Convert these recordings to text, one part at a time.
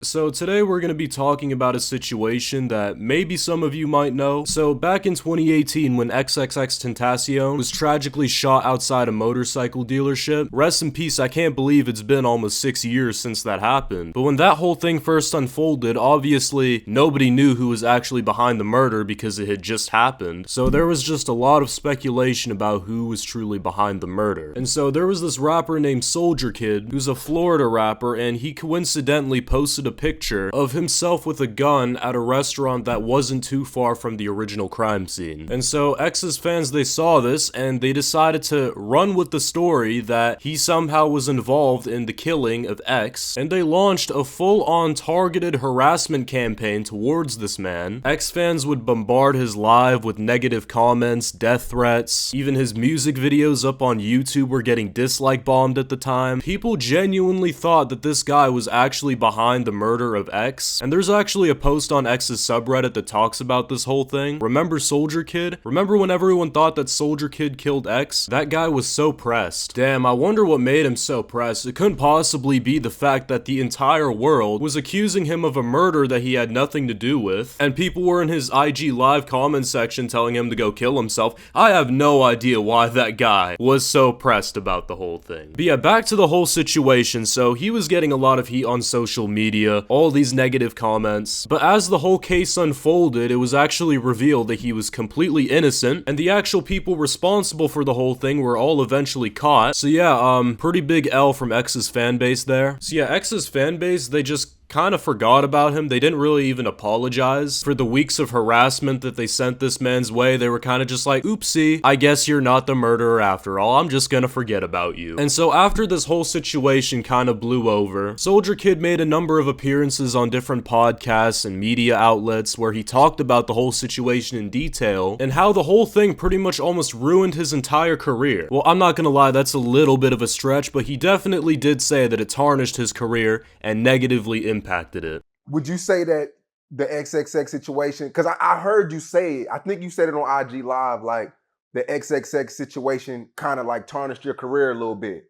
So today we're going to be talking about a situation that maybe some of you might know. So back in 2018 when XXXTENTACION was tragically shot outside a motorcycle dealership, rest in peace, I can't believe it's been almost 6 years since that happened. But when that whole thing first unfolded, obviously nobody knew who was actually behind the murder because it had just happened. So there was just a lot of speculation about who was truly behind the murder. And so there was this rapper named Soldier Kid, who's a Florida rapper, and he coincidentally posted a picture of himself with a gun at a restaurant that wasn't too far from the original crime scene. And so X's fans, they saw this and they decided to run with the story that he somehow was involved in the killing of X, and they launched a full-on targeted harassment campaign towards this man. X fans would bombard his live with negative comments, death threats, even his music videos up on YouTube were getting dislike bombed at the time. People genuinely thought that this guy was actually behind the murder of X, and there's actually a post on X's subreddit that talks about this whole thing. Remember Soldier Kid? Remember when everyone thought that Soldier Kid killed X? That guy was so pressed. Damn, I wonder what made him so pressed. It couldn't possibly be the fact that the entire world was accusing him of a murder that he had nothing to do with, and people were in his IG live comment section telling him to go kill himself. I have no idea why that guy was so pressed about the whole thing. But yeah, back to the whole situation. So he was getting a lot of heat on social media, all these negative comments, but as the whole case unfolded, it was actually revealed that he was completely innocent, and the actual people responsible for the whole thing were all eventually caught. So yeah, pretty big L from X's fan base there. So yeah, X's fan base, they just kind of forgot about him. They didn't really even apologize for the weeks of harassment that they sent this man's way. They were kind of just like, oopsie, I guess you're not the murderer after all. I'm just gonna forget about you. And so after this whole situation kind of blew over, Soldier Kid made a number of appearances on different podcasts and media outlets where he talked about the whole situation in detail and how the whole thing pretty much almost ruined his entire career. Well, I'm not gonna lie, that's a little bit of a stretch, but he definitely did say that it tarnished his career and negatively impacted it. Would you say that the XXX situation, because I heard you say it, I think you said it on IG Live, like the XXX situation kind of like tarnished your career a little bit?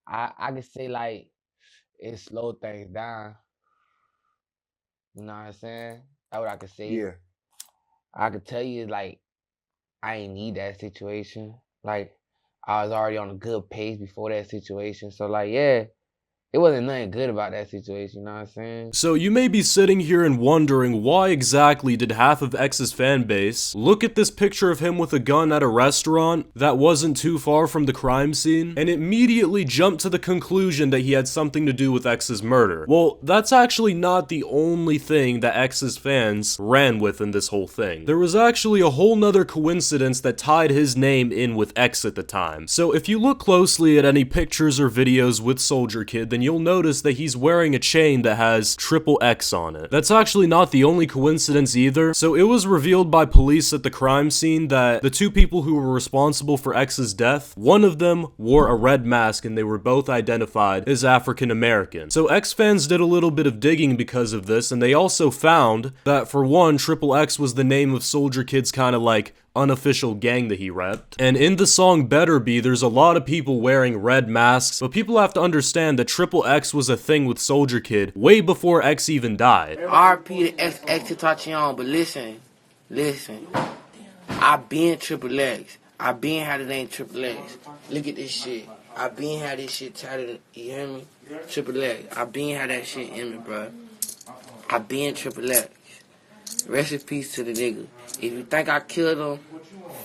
I could say like it slowed things down. You know what I'm saying? That's what I could say. Yeah. I could tell you like I ain't need that situation. Like I was already on a good pace before that situation. So like, yeah, it wasn't nothing good about that situation, you know what I'm saying? So you may be sitting here and wondering why exactly did half of X's fan base look at this picture of him with a gun at a restaurant that wasn't too far from the crime scene and immediately jump to the conclusion that he had something to do with X's murder. Well, that's actually not the only thing that X's fans ran with in this whole thing. There was actually a whole nother coincidence that tied his name in with X at the time. So if you look closely at any pictures or videos with Soldier Kid, then you'll notice that he's wearing a chain that has XXX on it. That's actually not the only coincidence either. So it was revealed by police at the crime scene that the two people who were responsible for X's death, one of them wore a red mask and they were both identified as African American. So X fans did a little bit of digging because of this, and they also found that for one, XXX was the name of Soldier Kid's kind of like unofficial gang that he repped. And in the song Better Be, there's a lot of people wearing red masks, but people have to understand that XXX was a thing with Soldier Kid way before X even died. RP to XXXTENTACION, but listen, I been XXX. I been had the name XXX. Look at this shit. I been had this shit tatted, you hear me? XXX. I been had that shit in me, bro. I been XXX. Rest in peace to the nigga. If you think I killed him,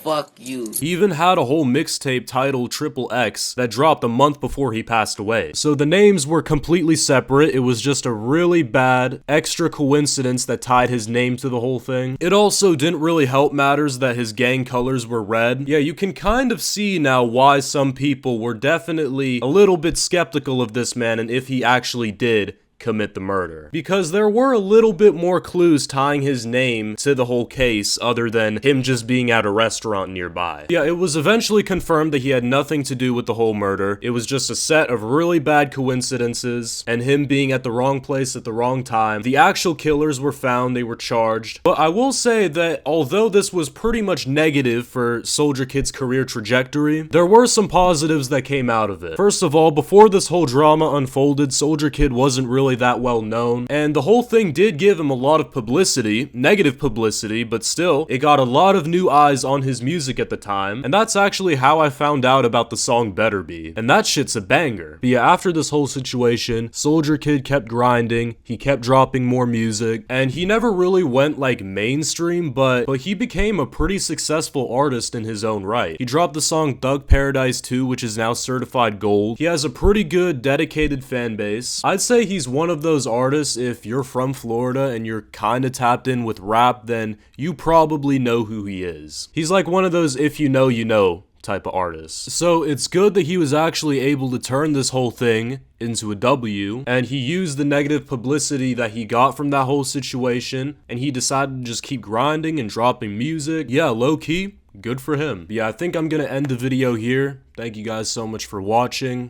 fuck you. He even had a whole mixtape titled XXX that dropped a month before he passed away. So the names were completely separate. It was just a really bad extra coincidence that tied his name to the whole thing. It also didn't really help matters that his gang colors were red. Yeah, you can kind of see now why some people were definitely a little bit skeptical of this man and if he actually did commit the murder. Because there were a little bit more clues tying his name to the whole case other than him just being at a restaurant nearby. Yeah, it was eventually confirmed that he had nothing to do with the whole murder. It was just a set of really bad coincidences and him being at the wrong place at the wrong time. The actual killers were found, they were charged. But I will say that although this was pretty much negative for Soldier Kid's career trajectory, there were some positives that came out of it. First of all, before this whole drama unfolded, Soldier Kid wasn't really that well known, and the whole thing did give him a lot of publicity, negative publicity, but still, it got a lot of new eyes on his music at the time, and that's actually how I found out about the song Better Be, and that shit's a banger. But yeah, after this whole situation, Soldier Kid kept grinding, he kept dropping more music, and he never really went like mainstream, but he became a pretty successful artist in his own right. He dropped the song Thug Paradise 2, which is now certified gold. He has a pretty good, dedicated fan base. I'd say he's one of those artists, if you're from Florida and you're kinda tapped in with rap, then you probably know who he is. He's like one of those if you know, you know type of artists. So it's good that he was actually able to turn this whole thing into a W, and he used the negative publicity that he got from that whole situation, and he decided to just keep grinding and dropping music. Yeah, low-key, good for him. But yeah, I think I'm gonna end the video here. Thank you guys so much for watching.